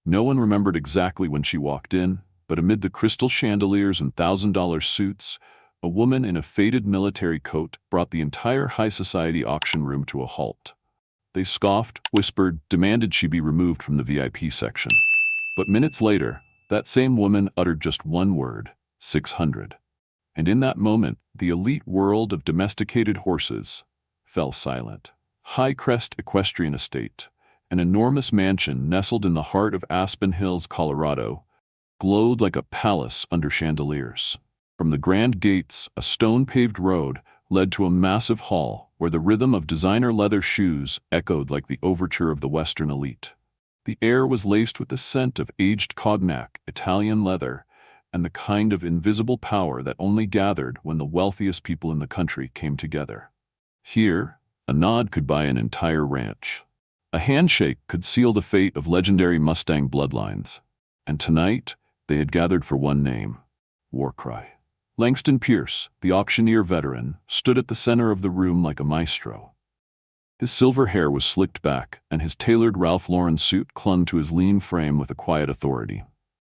No one remembered exactly when she walked in, but amid the crystal chandeliers and $1,000 suits, a woman in a faded military coat brought the entire high society auction room to a halt. They scoffed, whispered, demanded she be removed from the VIP section. But minutes later, that same woman uttered just one word, 600. And in that moment, the elite world of domesticated horses fell silent. High Crest Equestrian Estate, an enormous mansion nestled in the heart of Aspen Hills, Colorado, glowed like a palace under chandeliers. From the grand gates, a stone-paved road led to a massive hall where the rhythm of designer leather shoes echoed like the overture of the Western elite. The air was laced with the scent of aged cognac, Italian leather, and the kind of invisible power that only gathered when the wealthiest people in the country came together. Here, a nod could buy an entire ranch. A handshake could seal the fate of legendary Mustang bloodlines. And tonight, they had gathered for one name: Warcry. Langston Pierce, the auctioneer veteran, stood at the center of the room like a maestro. His silver hair was slicked back, and his tailored Ralph Lauren suit clung to his lean frame with a quiet authority.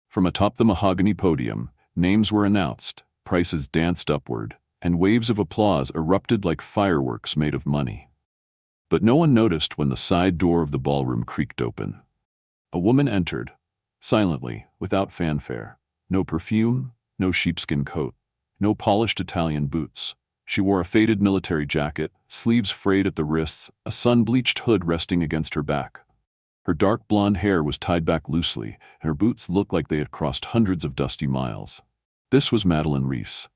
From atop the mahogany podium, names were announced, prices danced upward, and waves of applause erupted like fireworks made of money. But no one noticed when the side door of the ballroom creaked open. A woman entered, silently, without fanfare. No perfume, no sheepskin coat, no polished Italian boots. She wore a faded military jacket, sleeves frayed at the wrists, a sun-bleached hood resting against her back. Her dark blonde hair was tied back loosely, and her boots looked like they had crossed hundreds of dusty miles. This was Madeline Reese.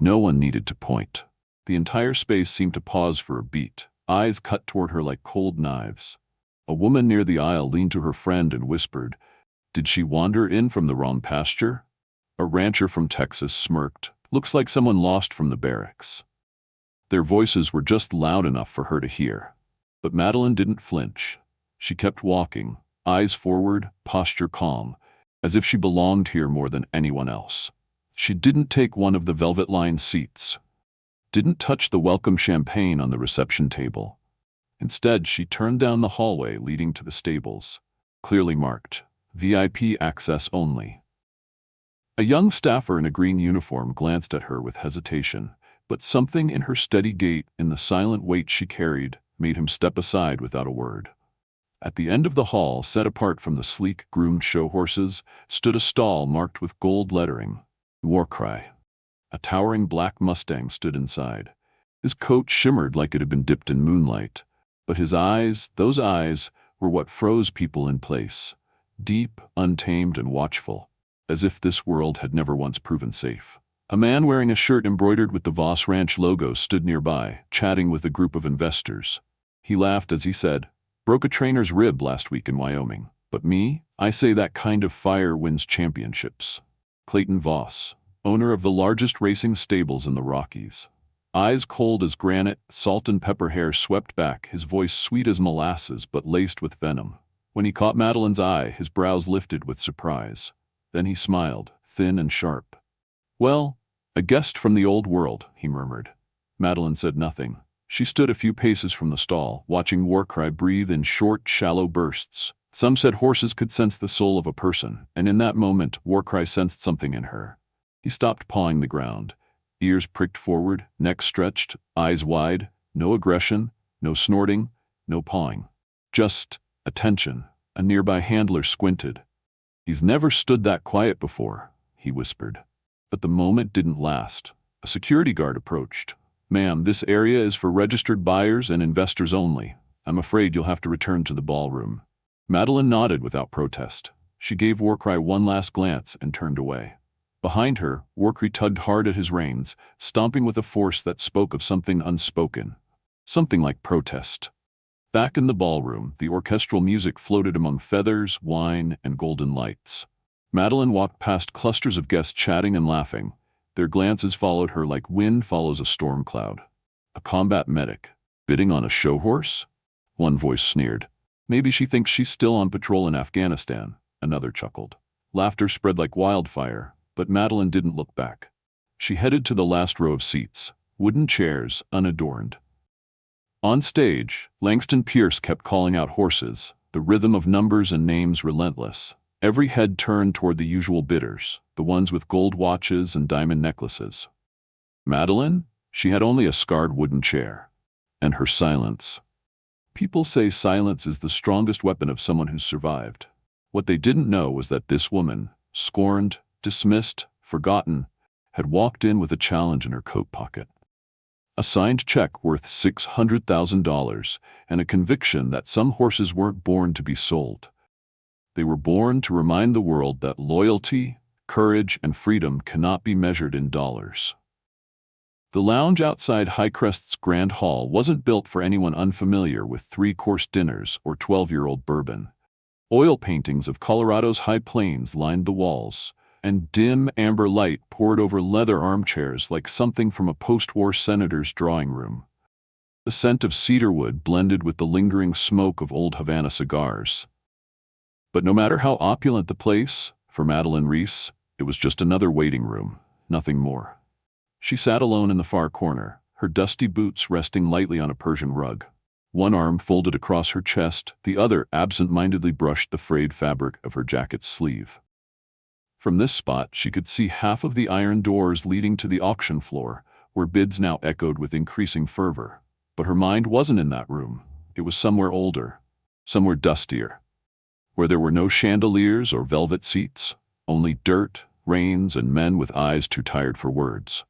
No one needed to point. The entire space seemed to pause for a beat, eyes cut toward her like cold knives. A woman near the aisle leaned to her friend and whispered, "Did she wander in from the wrong pasture?" A rancher from Texas smirked. "Looks like someone lost from the barracks." Their voices were just loud enough for her to hear. But Madeline didn't flinch. She kept walking, eyes forward, posture calm, as if she belonged here more than anyone else. She didn't take one of the velvet-lined seats, didn't touch the welcome champagne on the reception table. Instead, she turned down the hallway leading to the stables, clearly marked, VIP access only. A young staffer in a green uniform glanced at her with hesitation, but something in her steady gait, in the silent weight she carried, made him step aside without a word. At the end of the hall, set apart from the sleek, groomed show horses, stood a stall marked with gold lettering, Warcry. A towering black Mustang stood inside. His coat shimmered like it had been dipped in moonlight, but his eyes, those eyes, were what froze people in place, deep, untamed, and watchful, as if this world had never once proven safe. A man wearing a shirt embroidered with the Voss Ranch logo stood nearby, chatting with a group of investors. He laughed as he said, "Broke a trainer's rib last week in Wyoming. But me, I say that kind of fire wins championships." Clayton Voss, owner of the largest racing stables in the Rockies. Eyes cold as granite, salt and pepper hair swept back, his voice sweet as molasses but laced with venom. When he caught Madeline's eye, his brows lifted with surprise. Then he smiled, thin and sharp. "Well, a guest from the old world," he murmured. Madeline said nothing. She stood a few paces from the stall, watching Warcry breathe in short, shallow bursts. Some said horses could sense the soul of a person, and in that moment, Warcry sensed something in her. He stopped pawing the ground, ears pricked forward, neck stretched, eyes wide, no aggression, no snorting, no pawing. Just attention. A nearby handler squinted. "He's never stood that quiet before," he whispered. But the moment didn't last. A security guard approached. "Ma'am, this area is for registered buyers and investors only. I'm afraid you'll have to return to the ballroom." Madeline nodded without protest. She gave Warcry one last glance and turned away. Behind her, Warcry tugged hard at his reins, stomping with a force that spoke of something unspoken. Something like protest. Back in the ballroom, the orchestral music floated among feathers, wine, and golden lights. Madeline walked past clusters of guests chatting and laughing. Their glances followed her like wind follows a storm cloud. A combat medic, bidding on a show horse? One voice sneered. "Maybe she thinks she's still on patrol in Afghanistan," another chuckled. Laughter spread like wildfire, but Madeline didn't look back. She headed to the last row of seats, wooden chairs, unadorned. On stage, Langston Pierce kept calling out horses, the rhythm of numbers and names relentless. Every head turned toward the usual bidders, the ones with gold watches and diamond necklaces. Madeline? She had only a scarred wooden chair. And her silence. People say silence is the strongest weapon of someone who's survived. What they didn't know was that this woman, scorned, dismissed, forgotten, had walked in with a challenge in her coat pocket. A signed check worth $600,000 and a conviction that some horses weren't born to be sold. They were born to remind the world that loyalty, courage, and freedom cannot be measured in dollars. The lounge outside Highcrest's Grand Hall wasn't built for anyone unfamiliar with three-course dinners or 12-year-old bourbon. Oil paintings of Colorado's high plains lined the walls, and dim amber light poured over leather armchairs like something from a post-war senator's drawing room. The scent of cedarwood blended with the lingering smoke of old Havana cigars. But no matter how opulent the place, for Madeline Reese, it was just another waiting room, nothing more. She sat alone in the far corner, her dusty boots resting lightly on a Persian rug. One arm folded across her chest, the other absent-mindedly brushed the frayed fabric of her jacket's sleeve. From this spot, she could see half of the iron doors leading to the auction floor, where bids now echoed with increasing fervor. But her mind wasn't in that room. It was somewhere older, somewhere dustier, where there were no chandeliers or velvet seats, only dirt, reins, and men with eyes too tired for words.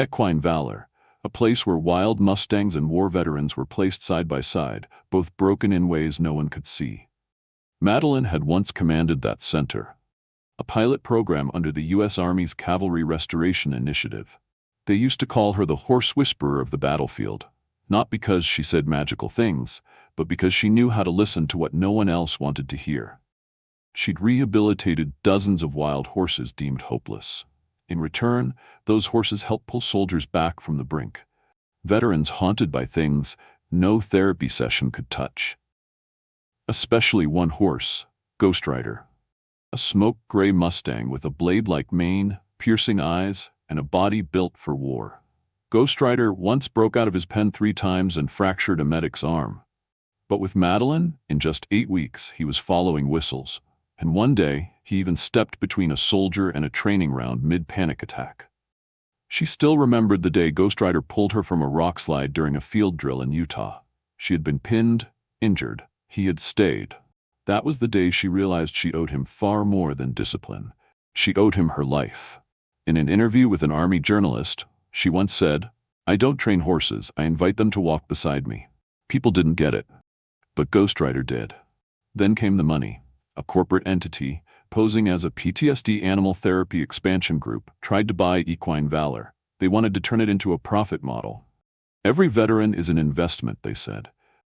Equine Valor, a place where wild Mustangs and war veterans were placed side by side, both broken in ways no one could see. Madeline had once commanded that center, a pilot program under the U.S. Army's Cavalry Restoration Initiative. They used to call her the horse whisperer of the battlefield, not because she said magical things, but because she knew how to listen to what no one else wanted to hear. She'd rehabilitated dozens of wild horses deemed hopeless. In return, those horses helped pull soldiers back from the brink. Veterans haunted by things no therapy session could touch. Especially one horse, Ghost Rider. A smoke-gray Mustang with a blade-like mane, piercing eyes, and a body built for war. Ghost Rider once broke out of his pen 3 times and fractured a medic's arm. But with Madeline, in just 8 weeks, he was following whistles. And one day, he even stepped between a soldier and a training round mid-panic attack. She still remembered the day Ghost Rider pulled her from a rock slide during a field drill in Utah. She had been pinned, injured. He had stayed. That was the day she realized she owed him far more than discipline. She owed him her life. In an interview with an Army journalist, she once said, "I don't train horses, I invite them to walk beside me." People didn't get it, but Ghost Rider did. Then came the money. A corporate entity, posing as a PTSD animal therapy expansion group, tried to buy Equine Valor. They wanted to turn it into a profit model. Every veteran is an investment, they said.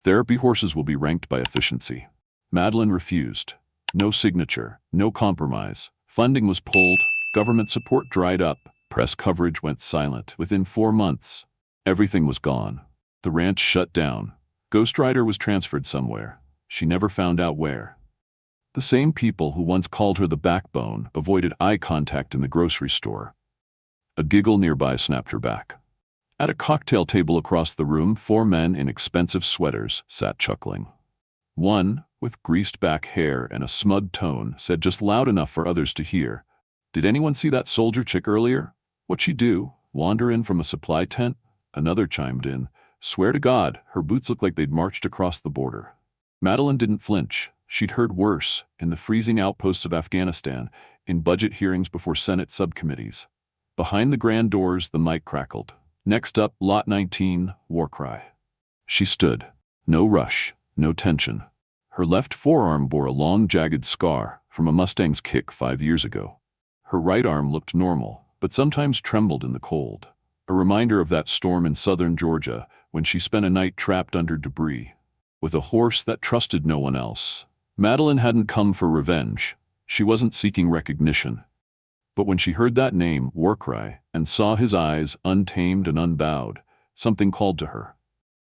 Therapy horses will be ranked by efficiency. Madeline refused. No signature, no compromise. Funding was pulled, government support dried up, press coverage went silent. Within 4 months, everything was gone. The ranch shut down. Ghost Rider was transferred somewhere. She never found out where. The same people who once called her the backbone avoided eye contact in the grocery store. A giggle nearby snapped her back. At a cocktail table across the room, 4 men in expensive sweaters sat chuckling. One, with greased-back hair and a smug tone, said just loud enough for others to hear, "Did anyone see that soldier chick earlier? What'd she do? Wander in from a supply tent?" Another chimed in, "Swear to God, her boots looked like they'd marched across the border." Madeline didn't flinch. She'd heard worse, in the freezing outposts of Afghanistan, in budget hearings before Senate subcommittees. Behind the grand doors, the mic crackled. Next up, Lot 19, war cry. She stood. No rush, no tension. Her left forearm bore a long, jagged scar from a Mustang's kick 5 years ago. Her right arm looked normal, but sometimes trembled in the cold. A reminder of that storm in southern Georgia when she spent a night trapped under debris, with a horse that trusted no one else. Madeline hadn't come for revenge. She wasn't seeking recognition. But when she heard that name, Warcry, and saw his eyes, untamed and unbowed, something called to her.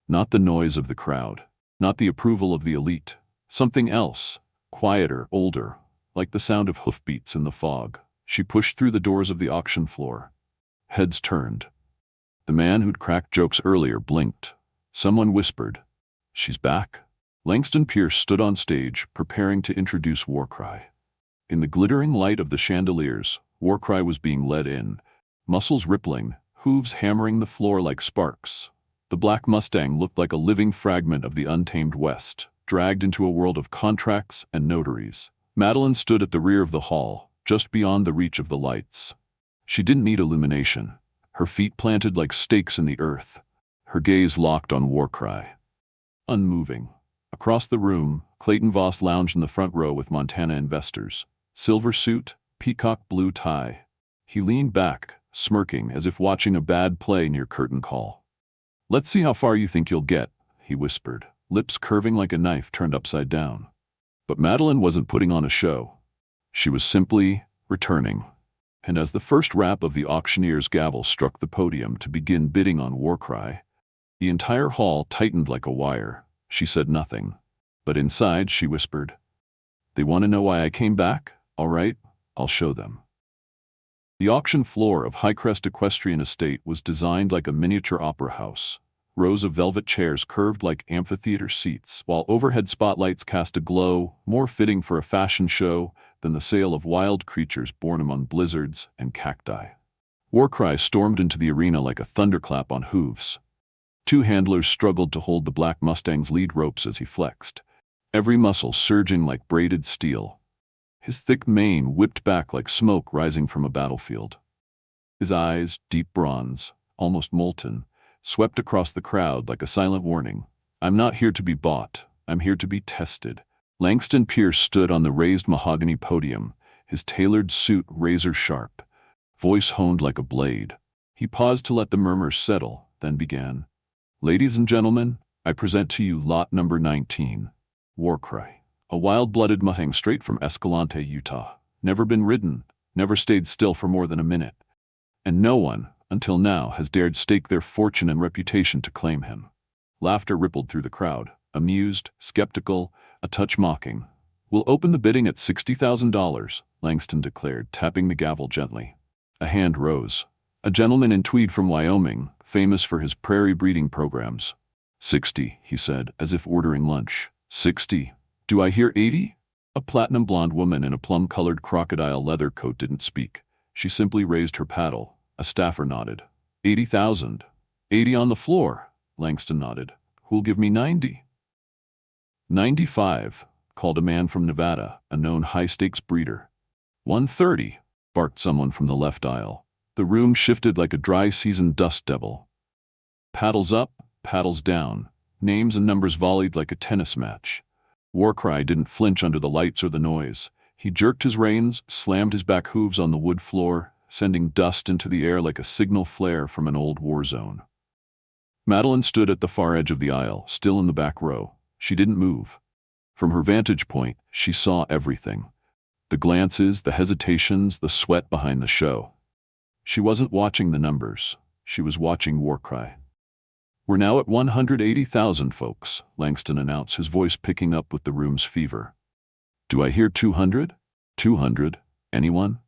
Not the noise of the crowd, not the approval of the elite. Something else, quieter, older, like the sound of hoofbeats in the fog. She pushed through the doors of the auction floor. Heads turned. The man who'd cracked jokes earlier blinked. Someone whispered, "She's back." Langston Pierce stood on stage, preparing to introduce Warcry. In the glittering light of the chandeliers, Warcry was being led in, muscles rippling, hooves hammering the floor like sparks. The black Mustang looked like a living fragment of the untamed West, dragged into a world of contracts and notaries. Madeline stood at the rear of the hall, just beyond the reach of the lights. She didn't need illumination, her feet planted like stakes in the earth, her gaze locked on Warcry. Unmoving. Across the room, Clayton Voss lounged in the front row with Montana investors. Silver suit, peacock blue tie. He leaned back, smirking as if watching a bad play near curtain call. "Let's see how far you think you'll get," he whispered, lips curving like a knife turned upside down. But Madeline wasn't putting on a show. She was simply returning. And as the first rap of the auctioneer's gavel struck the podium to begin bidding on Warcry, the entire hall tightened like a wire. She said nothing, but inside she whispered, "They want to know why I came back? All right, I'll show them." The auction floor of Highcrest Equestrian Estate was designed like a miniature opera house. Rows of velvet chairs curved like amphitheater seats, while overhead spotlights cast a glow more fitting for a fashion show than the sale of wild creatures born among blizzards and cacti. Warcry stormed into the arena like a thunderclap on hooves. Two handlers struggled to hold the black Mustang's lead ropes as he flexed, every muscle surging like braided steel. His thick mane whipped back like smoke rising from a battlefield. His eyes, deep bronze, almost molten, swept across the crowd like a silent warning. "I'm not here to be bought. I'm here to be tested." Langston Pierce stood on the raised mahogany podium, his tailored suit razor-sharp, voice honed like a blade. He paused to let the murmurs settle, then began. "Ladies and gentlemen, I present to you lot number 19, Warcry. A wild-blooded Mustang straight from Escalante, Utah. Never been ridden, never stayed still for more than a minute. And no one, until now, has dared stake their fortune and reputation to claim him." Laughter rippled through the crowd, amused, skeptical, a touch mocking. "We'll open the bidding at $60,000, Langston declared, tapping the gavel gently. A hand rose. A gentleman in tweed from Wyoming, famous for his prairie breeding programs. "60, he said, as if ordering lunch. "60. Do I hear 80? A platinum blonde woman in a plum-colored crocodile leather coat didn't speak. She simply raised her paddle. A staffer nodded. 80,000. 80 on the floor, Langston nodded. Who'll give me 90? 95, called a man from Nevada, a known high-stakes breeder. 130, barked someone from the left aisle. The room shifted like a dry-season dust devil. Paddles up, paddles down. Names and numbers volleyed like a tennis match. Warcry didn't flinch under the lights or the noise. He jerked his reins, slammed his back hooves on the wood floor, sending dust into the air like a signal flare from an old war zone. Madeline stood at the far edge of the aisle, still in the back row. She didn't move. From her vantage point, she saw everything. The glances, the hesitations, the sweat behind the show. She wasn't watching the numbers. She was watching Warcry. "We're now at 180,000, folks," Langston announced, his voice picking up with the room's fever. "Do I hear 200? 200? Anyone?"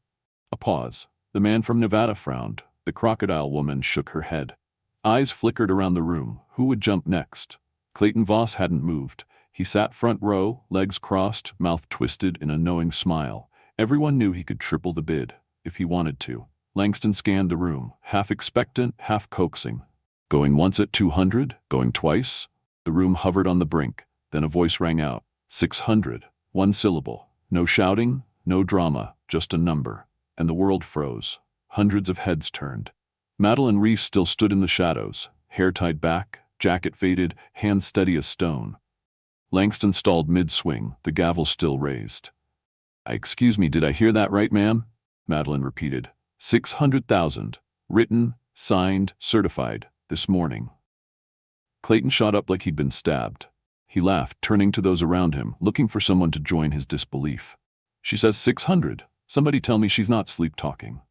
A pause. The man from Nevada frowned. The crocodile woman shook her head. Eyes flickered around the room. Who would jump next? Clayton Voss hadn't moved. He sat front row, legs crossed, mouth twisted in a knowing smile. Everyone knew he could triple the bid, if he wanted to. Langston scanned the room, half expectant, half coaxing. Going once at 200? Going twice? The room hovered on the brink. Then a voice rang out. 600. One syllable. No shouting, no drama, just a number. And the world froze. Hundreds of heads turned. Madeline Reese still stood in the shadows, hair tied back, jacket faded, hands steady as stone. Langston stalled mid-swing, the gavel still raised. Excuse me, did I hear that right, ma'am?" Madeline repeated. 600,000. Written, signed, certified, this morning." Clayton shot up like he'd been stabbed. He laughed, turning to those around him, looking for someone to join his disbelief. "She says 600. Somebody tell me she's not sleep-talking."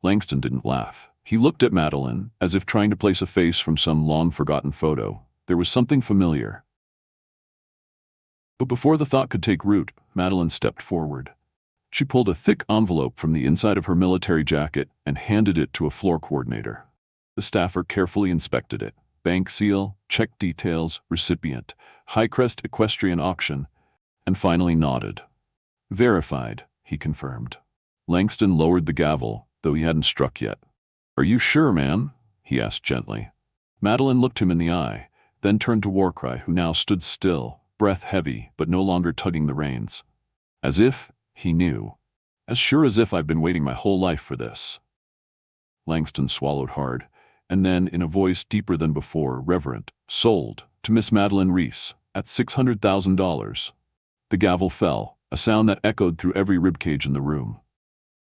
Langston didn't laugh. He looked at Madeline, as if trying to place a face from some long-forgotten photo. There was something familiar. But before the thought could take root, Madeline stepped forward. She pulled a thick envelope from the inside of her military jacket and handed it to a floor coordinator. The staffer carefully inspected it. Bank seal, check details, recipient, Highcrest Equestrian Auction, and finally nodded. "Verified," he confirmed. Langston lowered the gavel, though he hadn't struck yet. "Are you sure, man?" he asked gently. Madeline looked him in the eye, then turned to Warcry, who now stood still, breath heavy, but no longer tugging the reins. "As if," he knew. "As sure as if I've been waiting my whole life for this." Langston swallowed hard, and then, in a voice deeper than before, reverent, "Sold, to Miss Madeline Reese, at $600,000. The gavel fell, a sound that echoed through every ribcage in the room.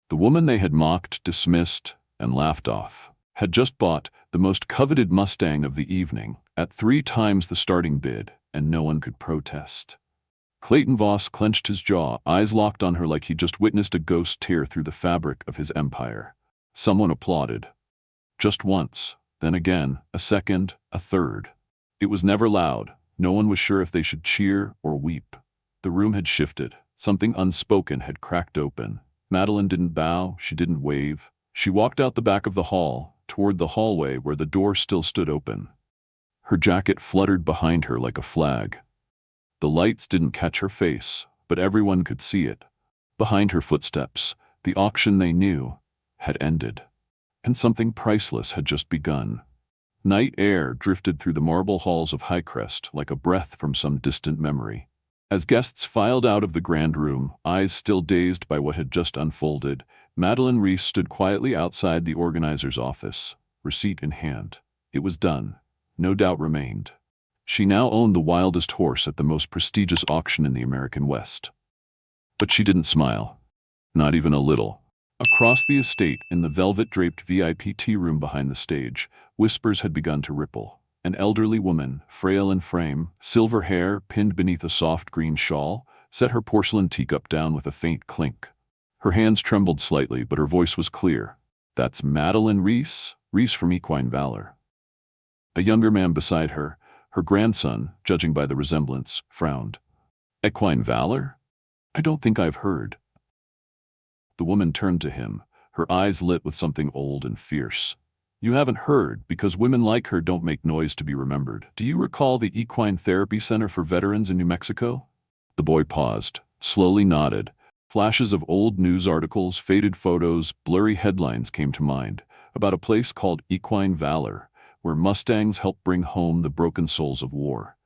The woman they had mocked, dismissed, and laughed off had just bought the most coveted Mustang of the evening at 3 times the starting bid, and no one could protest. Clayton Voss clenched his jaw, eyes locked on her like he'd just witnessed a ghost tear through the fabric of his empire. Someone applauded. Just once, then again, a second, a third. It was never loud. No one was sure if they should cheer or weep. The room had shifted. Something unspoken had cracked open. Madeline didn't bow, she didn't wave. She walked out the back of the hall, toward the hallway where the door still stood open. Her jacket fluttered behind her like a flag. The lights didn't catch her face, but everyone could see it. Behind her footsteps, the auction they knew had ended, and something priceless had just begun. Night air drifted through the marble halls of Highcrest like a breath from some distant memory. As guests filed out of the grand room, eyes still dazed by what had just unfolded, Madeline Reese stood quietly outside the organizer's office, receipt in hand. It was done. No doubt remained. She now owned the wildest horse at the most prestigious auction in the American West. But she didn't smile. Not even a little. Across the estate, in the velvet-draped VIP tea room behind the stage, whispers had begun to ripple. An elderly woman, frail in frame, silver hair pinned beneath a soft green shawl, set her porcelain teacup down with a faint clink. Her hands trembled slightly, but her voice was clear. "That's Madeline Reese, Reese from Equine Valor." A younger man beside her, her grandson, judging by the resemblance, frowned. "Equine Valor? I don't think I've heard." The woman turned to him, her eyes lit with something old and fierce. "You haven't heard because women like her don't make noise to be remembered. Do you recall the Equine Therapy Center for Veterans in New Mexico?" The boy paused, slowly nodded. Flashes of old news articles, faded photos, blurry headlines came to mind, about a place called Equine Valor, where Mustangs help bring home the broken souls of war.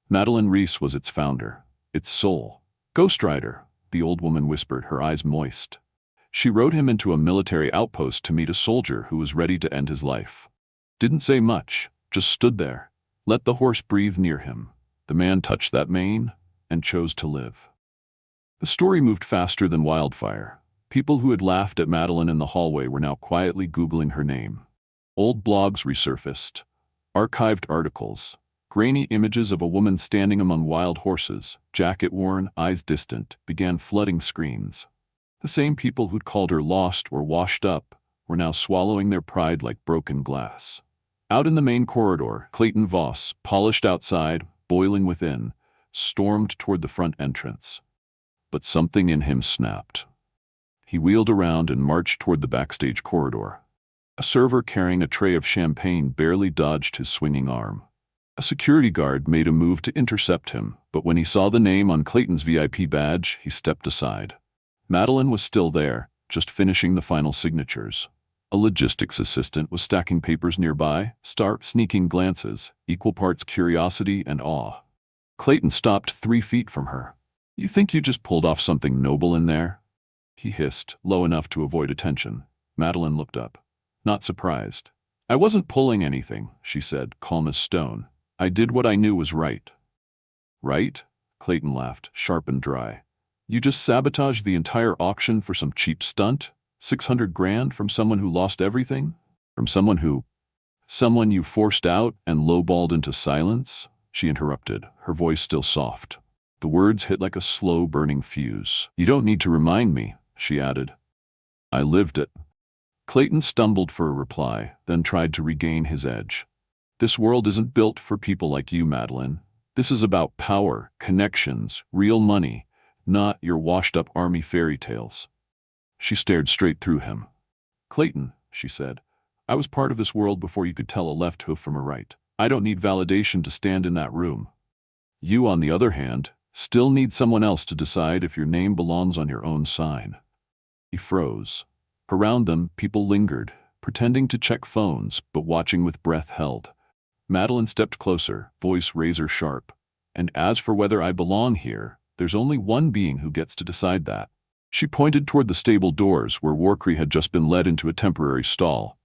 Madeline Reese was its founder, its soul. "Ghost Rider," the old woman whispered, her eyes moist. "She rode him into a military outpost to meet a soldier who was ready to end his life. Didn't say much, just stood there. Let the horse breathe near him. The man touched that mane and chose to live." The story moved faster than wildfire. People who had laughed at Madeline in the hallway were now quietly Googling her name. Old blogs resurfaced. Archived articles. Grainy images of a woman standing among wild horses, jacket worn, eyes distant, began flooding screens. The same people who'd called her lost or washed up were now swallowing their pride like broken glass. Out in the main corridor, Clayton Voss, polished outside, boiling within, stormed toward the front entrance. But something in him snapped. He wheeled around and marched toward the backstage corridor. A server carrying a tray of champagne barely dodged his swinging arm. A security guard made a move to intercept him, but when he saw the name on Clayton's VIP badge, he stepped aside. Madeline was still there, just finishing the final signatures. A logistics assistant was stacking papers nearby, sneaking glances, equal parts curiosity and awe. Clayton stopped 3 feet from her. "You think you just pulled off something noble in there?" he hissed, low enough to avoid attention. Madeline looked up, not surprised. "I wasn't pulling anything," she said, calm as stone. "I did what I knew was right." "Right?" Clayton laughed, sharp and dry. "You just sabotaged the entire auction for some cheap stunt? 600 grand from someone who lost everything? From someone you forced out and lowballed into silence?" She interrupted, her voice still soft. The words hit like a slow-burning fuse. "You don't need to remind me," she added. "I lived it." Clayton stumbled for a reply, then tried to regain his edge. "This world isn't built for people like you, Madeline. This is about power, connections, real money, not your washed-up army fairy tales." She stared straight through him. "Clayton," she said, "I was part of this world before you could tell a left hoof from a right. I don't need validation to stand in that room. You, on the other hand, Still need someone else to decide if your name belongs on your own sign. He froze. Around them, people lingered, pretending to check phones, but watching with breath held. Madeline stepped closer, voice razor sharp. And as for whether I belong here, there's only one being who gets to decide that. She pointed toward the stable doors where Warcry had just been led into a temporary stall.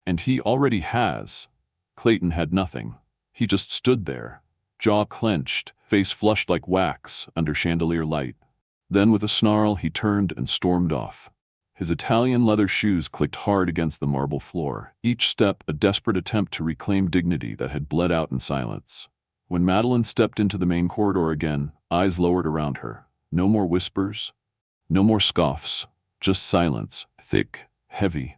And he already has. Clayton had nothing. He just stood there, jaw clenched, face flushed like wax under chandelier light. Then with a snarl he turned and stormed off. His Italian leather shoes clicked hard against the marble floor, each step a desperate attempt to reclaim dignity that had bled out in silence. When Madeline stepped into the main corridor again, eyes lowered around her. No more whispers, no more scoffs, just silence, thick, heavy.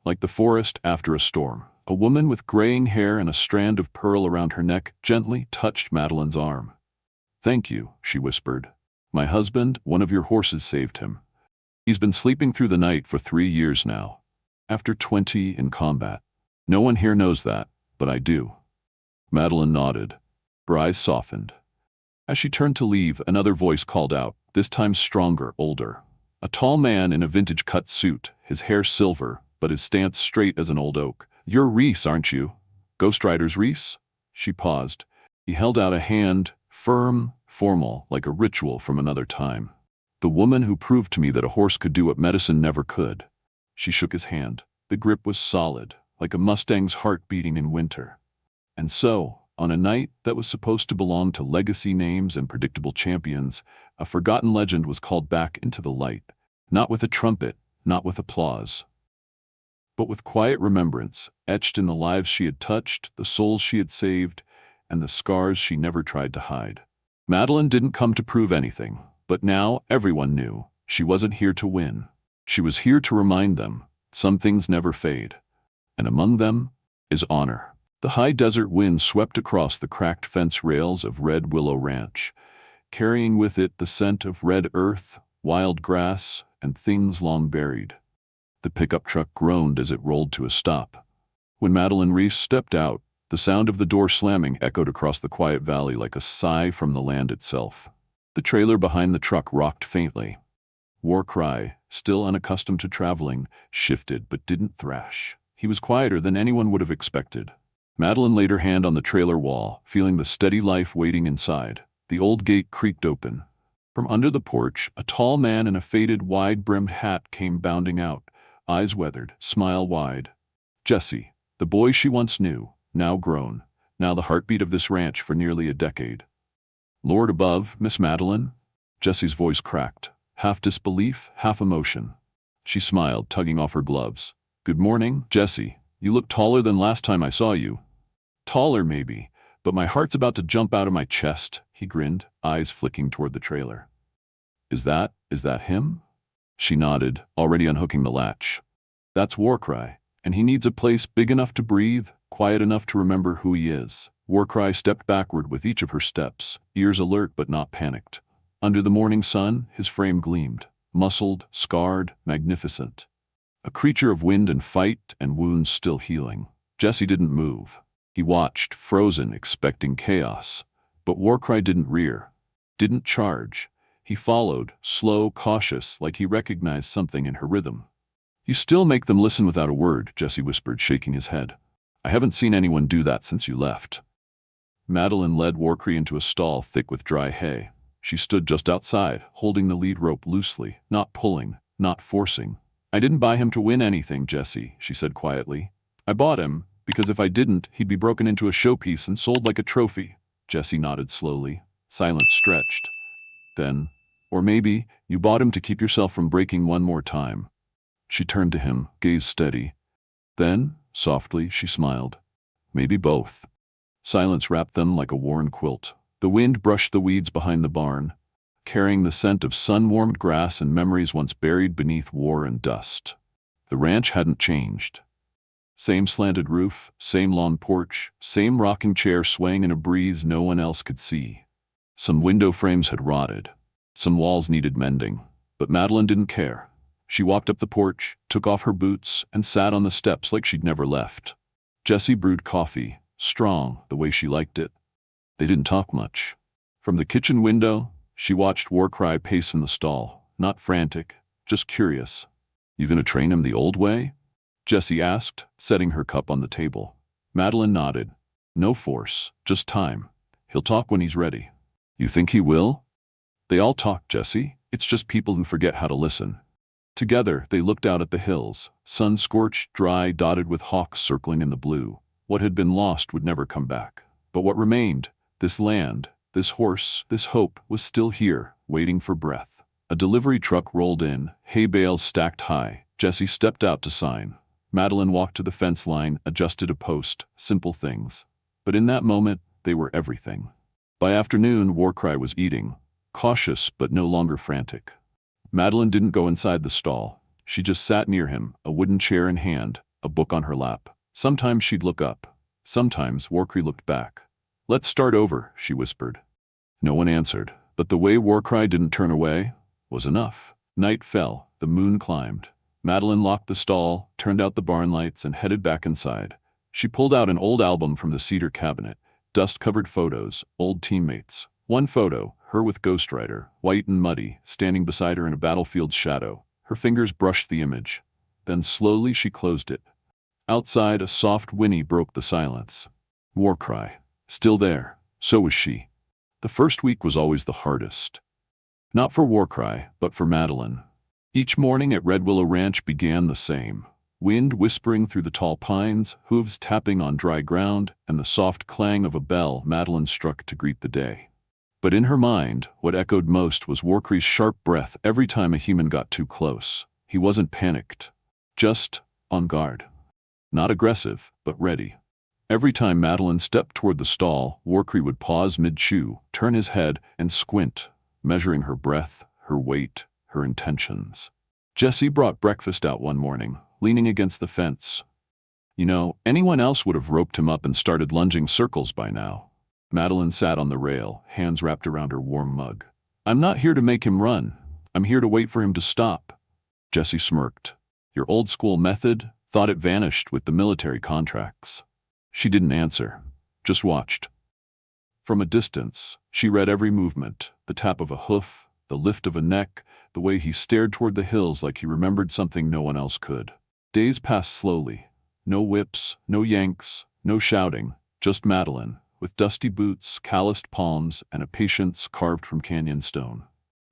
Like the forest after a storm, a woman with graying hair and a strand of pearl around her neck gently touched Madeline's arm. "Thank you," she whispered. "My husband, one of your horses saved him. He's been sleeping through the night for 3 years now. After 20 in combat. No one here knows that, but I do." Madeline nodded. Her eyes softened. As she turned to leave, another voice called out, this time stronger, older. A tall man in a vintage-cut suit, his hair silver, but his stance straight as an old oak. "You're Reese, aren't you? Ghost Rider's Reese?" She paused. He held out a hand, firm, formal, like a ritual from another time. "The woman who proved to me that a horse could do what medicine never could." She shook his hand. The grip was solid, like a Mustang's heart beating in winter. And so, on a night that was supposed to belong to legacy names and predictable champions, a forgotten legend was called back into the light. Not with a trumpet, not with applause, but with quiet remembrance, etched in the lives she had touched, the souls she had saved, and the scars she never tried to hide. Madeline didn't come to prove anything, but now everyone knew. She wasn't here to win. She was here to remind them, some things never fade. And among them is honor. The high desert wind swept across the cracked fence rails of Red Willow Ranch, carrying with it the scent of red earth, wild grass, and things long buried. The pickup truck groaned as it rolled to a stop. When Madeline Reese stepped out, the sound of the door slamming echoed across the quiet valley like a sigh from the land itself. The trailer behind the truck rocked faintly. Warcry, still unaccustomed to traveling, shifted but didn't thrash. He was quieter than anyone would have expected. Madeline laid her hand on the trailer wall, feeling the steady life waiting inside. The old gate creaked open. From under the porch, a tall man in a faded, wide-brimmed hat came bounding out, eyes weathered, smile wide. Jesse, the boy she once knew, now grown, now the heartbeat of this ranch for nearly a decade. "Lord above, Miss Madeline?" Jesse's voice cracked, half disbelief, half emotion. She smiled, tugging off her gloves. "Good morning, Jesse. You look taller than last time I saw you." "Taller, maybe, but my heart's about to jump out of my chest," he grinned, eyes flicking toward the trailer. Is that him?" She nodded, already unhooking the latch. "That's Warcry, and he needs a place big enough to breathe, quiet enough to remember who he is." Warcry stepped backward with each of her steps, ears alert but not panicked. Under the morning sun, his frame gleamed, muscled, scarred, magnificent. A creature of wind and fight and wounds still healing. Jesse didn't move. He watched, frozen, expecting chaos. But Warcry didn't rear, didn't charge. He followed, slow, cautious, like he recognized something in her rhythm. "You still make them listen without a word," Jesse whispered, shaking his head. "I haven't seen anyone do that since you left." Madeline led Warcry into a stall thick with dry hay. She stood just outside, holding the lead rope loosely, not pulling, not forcing. "I didn't buy him to win anything, Jesse," she said quietly. "I bought him because if I didn't, he'd be broken into a showpiece and sold like a trophy." Jesse nodded slowly. Silence stretched. Then, "Or maybe you bought him to keep yourself from breaking one more time." She turned to him, gaze steady. Then, softly, she smiled. "Maybe both." Silence wrapped them like a worn quilt. The wind brushed the weeds behind the barn, carrying the scent of sun-warmed grass and memories once buried beneath war and dust. The ranch hadn't changed. Same slanted roof, same lawn porch, same rocking chair swaying in a breeze no one else could see. Some window frames had rotted. Some walls needed mending. But Madeline didn't care. She walked up the porch, took off her boots, and sat on the steps like she'd never left. Jesse brewed coffee, strong, the way she liked it. They didn't talk much. From the kitchen window, She watched Warcry pace in the stall, not frantic, just curious. "You gonna train him the old way?" Jessie asked, setting her cup on the table. Madeline nodded. "No force, just time. He'll talk when he's ready." "You think he will?" "They all talk, Jessie. It's just people who forget how to listen." Together, they looked out at the hills, sun-scorched, dry, dotted with hawks circling in the blue. What had been lost would never come back. But what remained, this land, this horse, this hope, was still here, waiting for breath. A delivery truck rolled in, hay bales stacked high. Jessie stepped out to sign. Madeline walked to the fence line, adjusted a post, simple things. But in that moment, they were everything. By afternoon, Warcry was eating, cautious but no longer frantic. Madeline didn't go inside the stall. She just sat near him, a wooden chair in hand, a book on her lap. Sometimes she'd look up. Sometimes Warcry looked back. "Let's start over," she whispered. No one answered, but the way Warcry didn't turn away was enough. Night fell, the moon climbed. Madeline locked the stall, turned out the barn lights, and headed back inside. She pulled out an old album from the cedar cabinet, dust-covered photos, old teammates. One photo, her with Ghost Rider, white and muddy, standing beside her in a battlefield's shadow. Her fingers brushed the image. Then slowly she closed it. Outside, a soft whinny broke the silence. Warcry. Still there. So was she. The first week was always the hardest. Not for Warcry, but for Madeline. Each morning at Red Willow Ranch began the same. Wind whispering through the tall pines, hooves tapping on dry ground, and the soft clang of a bell Madeline struck to greet the day. But in her mind, what echoed most was Warcry's sharp breath every time a human got too close. He wasn't panicked, just on guard. Not aggressive, but ready. Every time Madeline stepped toward the stall, Warcry would pause mid-chew, turn his head, and squint, measuring her breath, her weight, her intentions. Jessie brought breakfast out one morning, leaning against the fence. "You know, anyone else would have roped him up and started lunging circles by now." Madeline sat on the rail, hands wrapped around her warm mug. "I'm not here to make him run. I'm here to wait for him to stop." Jessie smirked. "Your old-school method? Thought it vanished with the military contracts." She didn't answer, just watched. From a distance, she read every movement, the tap of a hoof, the lift of a neck, the way he stared toward the hills like he remembered something no one else could. Days passed slowly. No whips, no yanks, no shouting, just Madeline, with dusty boots, calloused palms, and a patience carved from canyon stone.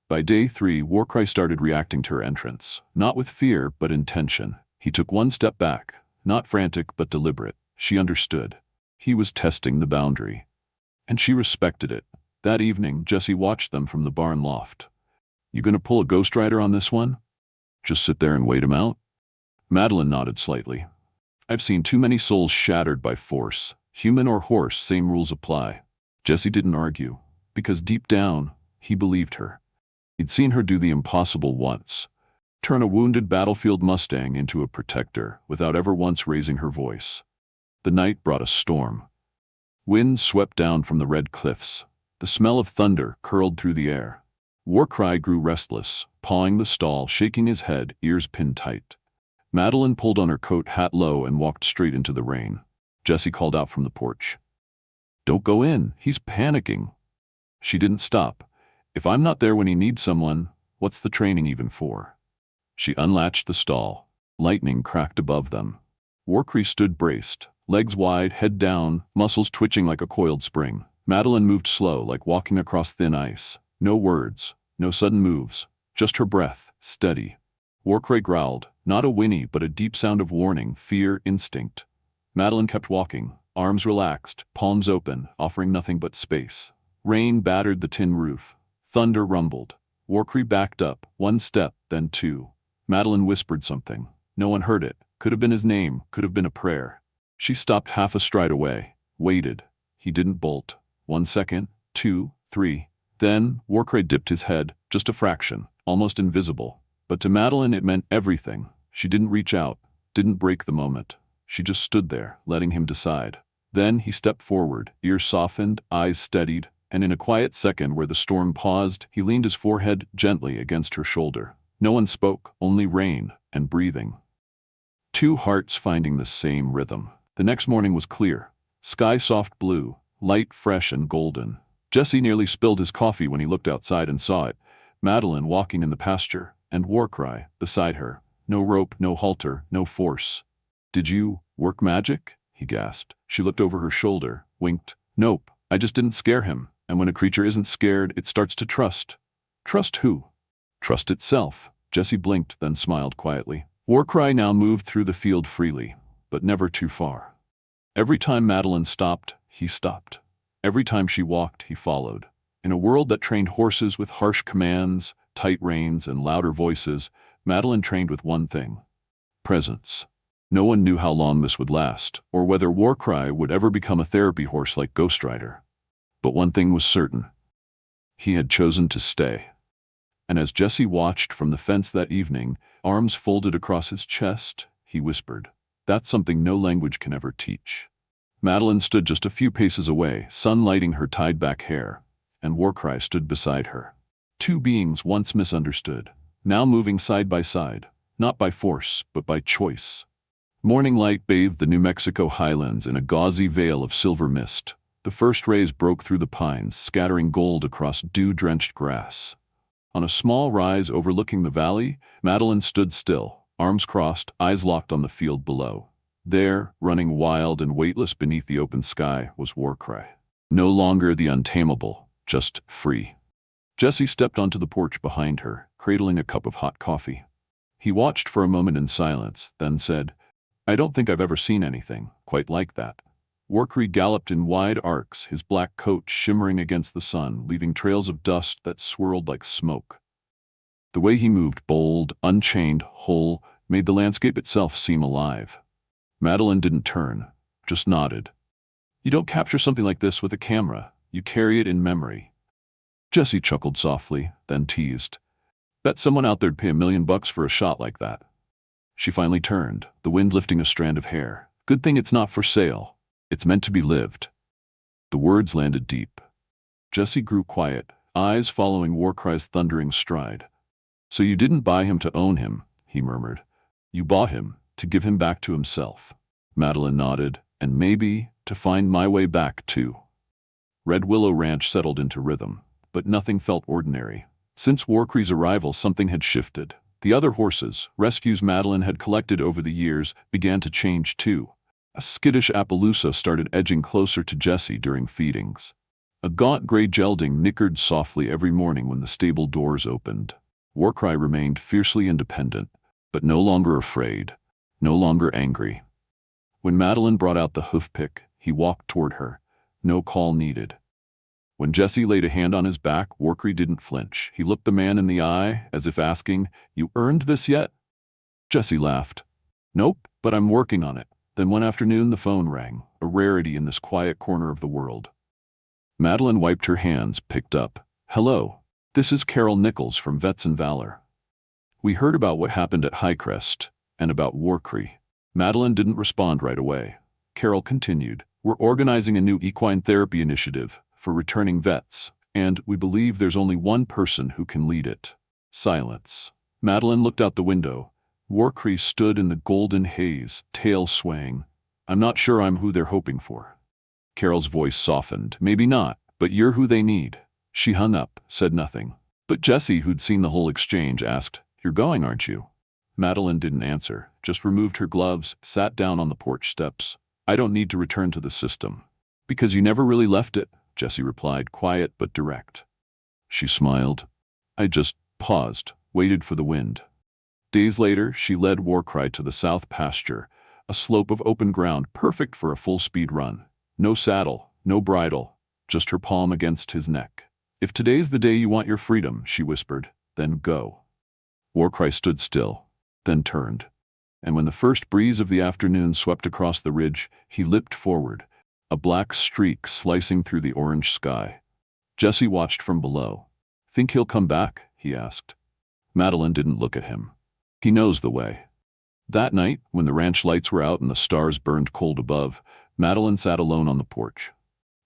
By day 3, Warcry started reacting to her entrance, not with fear, but intention. He took one step back, not frantic, but deliberate. She understood. He was testing the boundary. And she respected it. That evening, Jessie watched them from the barn loft. "You gonna pull a Ghost Rider on this one? Just sit there and wait him out?" Madeline nodded slightly. "I've seen too many souls shattered by force. Human or horse, same rules apply." Jessie didn't argue, because deep down, he believed her. He'd seen her do the impossible once, turn a wounded battlefield Mustang into a protector without ever once raising her voice. The night brought a storm. Wind swept down from the red cliffs. The smell of thunder curled through the air. Warcry grew restless, pawing the stall, shaking his head, ears pinned tight. Madeline pulled on her coat, hat low, and walked straight into the rain. Jessie called out from the porch. "Don't go in, he's panicking." She didn't stop. "If I'm not there when he needs someone, what's the training even for?" She unlatched the stall. Lightning cracked above them. Warcry stood braced, legs wide, head down, muscles twitching like a coiled spring. Madeline moved slow, like walking across thin ice. No words, no sudden moves, just her breath, steady. Warcry growled, not a whinny but a deep sound of warning, fear, instinct. Madeline kept walking, arms relaxed, palms open, offering nothing but space. Rain battered the tin roof. Thunder rumbled. Warcry backed up, one step, then two. Madeline whispered something. No one heard it. Could have been his name, could have been a prayer. She stopped half a stride away, waited. He didn't bolt. 1 second, 2, 3. Then, Warcry dipped his head, just a fraction, almost invisible. But to Madeline it meant everything. She didn't reach out, didn't break the moment. She just stood there, letting him decide. Then he stepped forward, ears softened, eyes steadied, and in a quiet second where the storm paused, he leaned his forehead gently against her shoulder. No one spoke, only rain and breathing. Two hearts finding the same rhythm. The next morning was clear. Sky soft blue, light fresh and golden. Jesse nearly spilled his coffee when he looked outside and saw it. Madeline walking in the pasture, and Warcry beside her. No rope, no halter, no force. "Did you work magic?" he gasped. She looked over her shoulder, winked. "Nope, I just didn't scare him. And when a creature isn't scared, it starts to trust." "Trust who?" "Trust itself." Jesse blinked, then smiled quietly. Warcry now moved through the field freely, but never too far. Every time Madeline stopped, he stopped. Every time she walked, he followed. In a world that trained horses with harsh commands, tight reins, and louder voices, Madeline trained with one thing: presence. No one knew how long this would last, or whether Warcry would ever become a therapy horse like Ghost Rider. But one thing was certain: he had chosen to stay. And as Jesse watched from the fence that evening, arms folded across his chest, he whispered, "That's something no language can ever teach." Madeline stood just a few paces away, sun lighting her tied-back hair, and Warcry stood beside her. Two beings once misunderstood, now moving side by side, not by force, but by choice. Morning light bathed the New Mexico highlands in a gauzy veil of silver mist. The first rays broke through the pines, scattering gold across dew-drenched grass. On a small rise overlooking the valley, Madeline stood still, arms crossed, eyes locked on the field below. There, running wild and weightless beneath the open sky, was Warcry. No longer the untamable, just free. Jesse stepped onto the porch behind her, cradling a cup of hot coffee. He watched for a moment in silence, then said, "I don't think I've ever seen anything quite like that." Warcry galloped in wide arcs, his black coat shimmering against the sun, leaving trails of dust that swirled like smoke. The way he moved, bold, unchained, whole, made the landscape itself seem alive. Madeline didn't turn, just nodded. "You don't capture something like this with a camera. You carry it in memory." Jesse chuckled softly, then teased, "Bet someone out there'd pay $1 million for a shot like that." She finally turned, the wind lifting a strand of hair. "Good thing it's not for sale. It's meant to be lived." The words landed deep. Jesse grew quiet, eyes following Warcry's thundering stride. "So you didn't buy him to own him," he murmured. "You bought him to give him back to himself." Madeline nodded, "And maybe to find my way back, too." Red Willow Ranch settled into rhythm, but nothing felt ordinary. Since Warcry's arrival, something had shifted. The other horses, rescues Madeline had collected over the years, began to change too. A skittish Appaloosa started edging closer to Jesse during feedings. A gaunt gray gelding nickered softly every morning when the stable doors opened. Warcry remained fiercely independent, but no longer afraid, no longer angry. When Madeline brought out the hoofpick, he walked toward her. No call needed. When Jesse laid a hand on his back, Warcry didn't flinch. He looked the man in the eye, as if asking, "You earned this yet?" Jesse laughed. "Nope, but I'm working on it." Then one afternoon the phone rang, a rarity in this quiet corner of the world. Madeline wiped her hands, picked up. "Hello, this is Carol Nichols from Vets and Valor. We heard about what happened at Highcrest, and about Warcry." Madeline didn't respond right away. Carol continued, "We're organizing a new equine therapy initiative for returning vets, and we believe there's only one person who can lead it." Silence. Madeline looked out the window. Warcry stood in the golden haze, tail swaying. "I'm not sure I'm who they're hoping for." Carol's voice softened. "Maybe not, but you're who they need." She hung up, said nothing. But Jesse, who'd seen the whole exchange, asked, "You're going, aren't you?" Madeline didn't answer, just removed her gloves, sat down on the porch steps. "I don't need to return to the system." "Because you never really left it," Jesse replied, quiet but direct. She smiled. "I just paused, waited for the wind." Days later, she led Warcry to the south pasture, a slope of open ground perfect for a full-speed run. No saddle, no bridle, just her palm against his neck. "If today's the day you want your freedom," she whispered, "then go." Warcry stood still, then turned. And when the first breeze of the afternoon swept across the ridge, he leapt forward, a black streak slicing through the orange sky. Jesse watched from below. "Think he'll come back?" he asked. Madeline didn't look at him. "He knows the way." That night, when the ranch lights were out and the stars burned cold above, Madeline sat alone on the porch.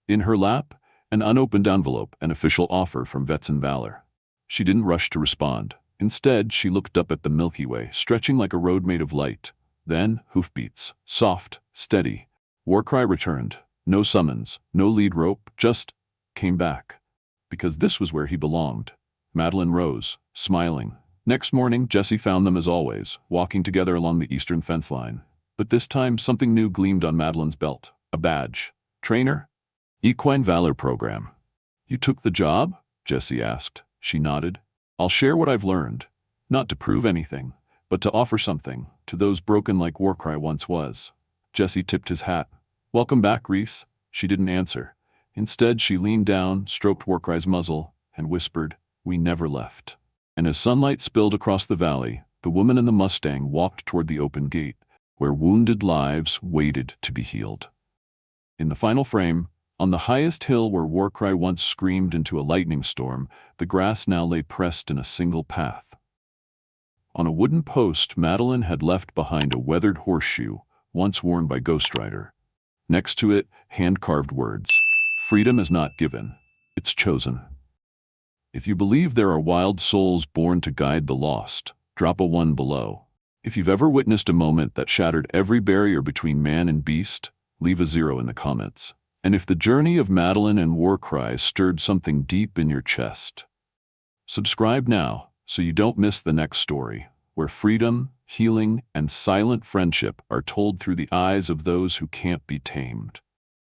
In her lap, an unopened envelope, an official offer from Vets and Valor. She didn't rush to respond. Instead, she looked up at the Milky Way, stretching like a road made of light. Then, hoofbeats, soft, steady. Warcry returned. No summons, no lead rope, just came back. Because this was where he belonged. Madeline rose, smiling. Next morning, Jesse found them as always, walking together along the eastern fence line. But this time, something new gleamed on Madeline's belt. A badge. Trainer? Equine Valor Program. You took the job? Jesse asked. She nodded. I'll share what I've learned. Not to prove anything, but to offer something to those broken like Warcry once was. Jesse tipped his hat. Welcome back, Reese. She didn't answer. Instead, she leaned down, stroked Warcry's muzzle, and whispered, We never left. And as sunlight spilled across the valley, the woman and the Mustang walked toward the open gate, where wounded lives waited to be healed. In the final frame, on the highest hill where Warcry once screamed into a lightning storm, the grass now lay pressed in a single path. On a wooden post, Madeline had left behind a weathered horseshoe, once worn by Ghost Rider. Next to it, hand-carved words. Freedom is not given, it's chosen. If you believe there are wild souls born to guide the lost, drop a 1 below. If you've ever witnessed a moment that shattered every barrier between man and beast, leave a 0 in the comments. And if the journey of Madeline and Warcry stirred something deep in your chest, subscribe now so you don't miss the next story, where freedom, healing, and silent friendship are told through the eyes of those who can't be tamed.